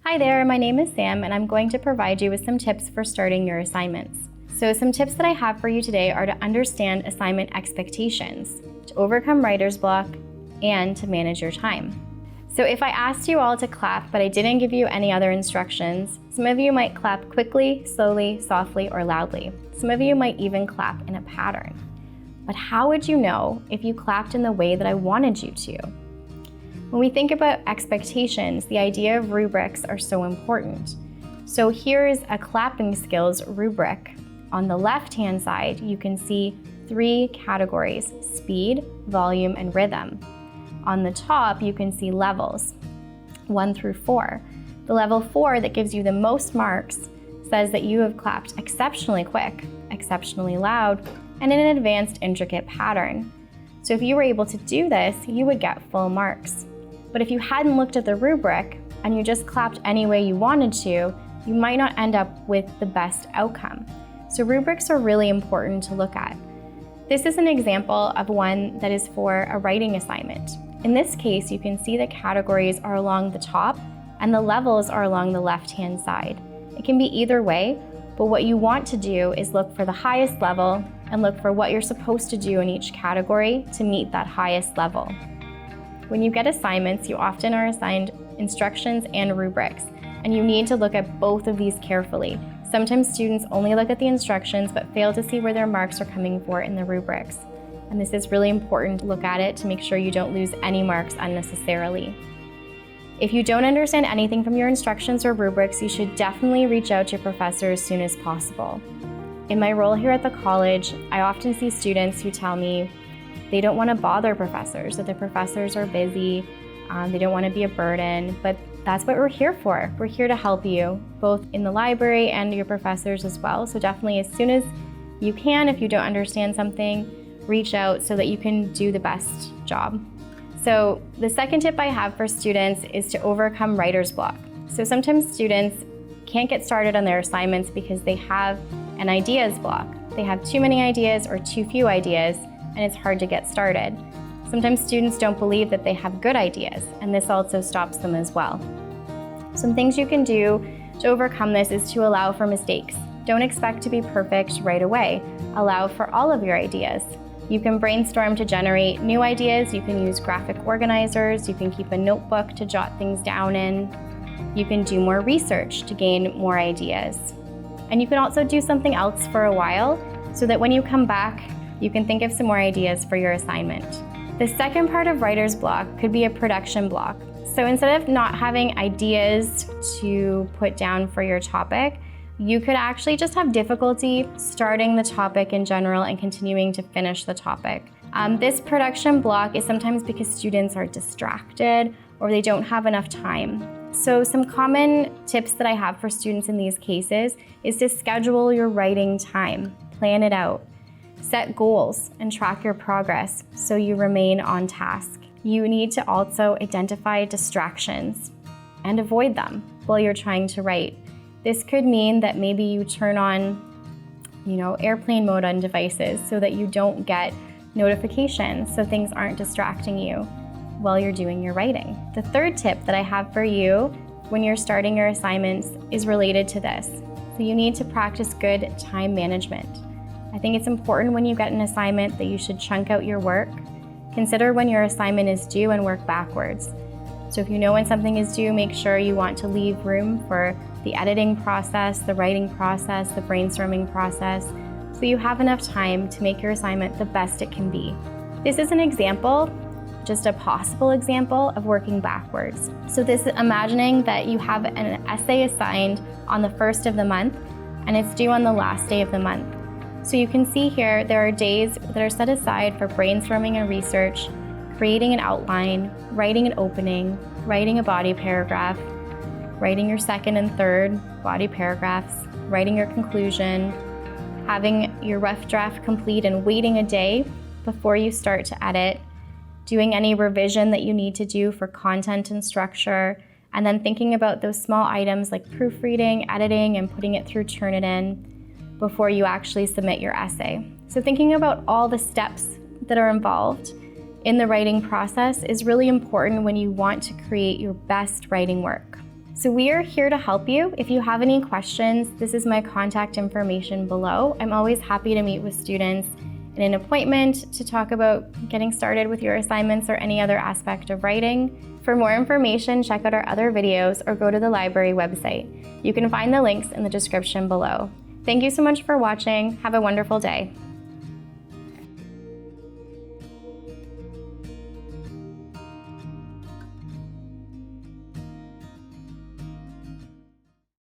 Hi there, my name is Sam and I'm going to provide you with some tips for starting your assignments. So some tips that I have for you today are to understand assignment expectations, to overcome writer's block, and to manage your time. So if I asked you all to clap but I didn't give you any other instructions, some of you might clap quickly, slowly, softly, or loudly. Some of you might even clap in a pattern. But how would you know if you clapped in the way that I wanted you to? When we think about expectations, the idea of rubrics are so important. So here is a clapping skills rubric. On the left-hand side, you can see 3 categories: speed, volume, and rhythm. On the top, you can see levels, 1 through 4. The level 4 that gives you the most marks says that you have clapped exceptionally quick, exceptionally loud, and in an advanced intricate pattern. So if you were able to do this, you would get full marks. But if you hadn't looked at the rubric and you just clapped any way you wanted to, you might not end up with the best outcome. So rubrics are really important to look at. This is an example of one that is for a writing assignment. In this case, you can see the categories are along the top and the levels are along the left-hand side. It can be either way, but what you want to do is look for the highest level and look for what you're supposed to do in each category to meet that highest level. When you get assignments, you often are assigned instructions and rubrics, and you need to look at both of these carefully. Sometimes students only look at the instructions but fail to see where their marks are coming for in the rubrics. And this is really important to look at it to make sure you don't lose any marks unnecessarily. If you don't understand anything from your instructions or rubrics, you should definitely reach out to your professor as soon as possible. In my role here at the college, I often see students who tell me they don't want to bother professors, that the professors are busy, they don't want to be a burden, but that's what we're here for. We're here to help you, both in the library and your professors as well. So definitely as soon as you can, if you don't understand something, reach out so that you can do the best job. So the second tip I have for students is to overcome writer's block. So sometimes students can't get started on their assignments because they have an ideas block. They have too many ideas or too few ideas, and it's hard to get started. Sometimes students don't believe that they have good ideas, and this also stops them as well. Some things you can do to overcome this is to allow for mistakes. Don't expect to be perfect right away. Allow for all of your ideas. You can brainstorm to generate new ideas. You can use graphic organizers. You can keep a notebook to jot things down in. You can do more research to gain more ideas. And you can also do something else for a while so that when you come back, you can think of some more ideas for your assignment. The second part of writer's block could be a production block. So instead of not having ideas to put down for your topic, you could actually just have difficulty starting the topic in general and continuing to finish the topic. This production block is sometimes because students are distracted or they don't have enough time. So some common tips that I have for students in these cases is to schedule your writing time, plan it out. Set goals and track your progress so you remain on task. You need to also identify distractions and avoid them while you're trying to write. This could mean that maybe you turn on, airplane mode on devices so that you don't get notifications, so things aren't distracting you while you're doing your writing. The third tip that I have for you when you're starting your assignments is related to this. So you need to practice good time management. I think it's important when you get an assignment that you should chunk out your work. Consider when your assignment is due and work backwards. So if you know when something is due, make sure you want to leave room for the editing process, the writing process, the brainstorming process, so you have enough time to make your assignment the best it can be. This is an example, just a possible example of working backwards. So this is imagining that you have an essay assigned on the 1st of the month and it's due on the last day of the month. So you can see here there are days that are set aside for brainstorming and research, creating an outline, writing an opening, writing a body paragraph, writing your second and third body paragraphs, writing your conclusion, having your rough draft complete and waiting a day before you start to edit, doing any revision that you need to do for content and structure, and then thinking about those small items like proofreading, editing, and putting it through Turnitin before you actually submit your essay. So thinking about all the steps that are involved in the writing process is really important when you want to create your best writing work. So we are here to help you. If you have any questions, this is my contact information below. I'm always happy to meet with students in an appointment to talk about getting started with your assignments or any other aspect of writing. For more information, check out our other videos or go to the library website. You can find the links in the description below. Thank you so much for watching. Have a wonderful day.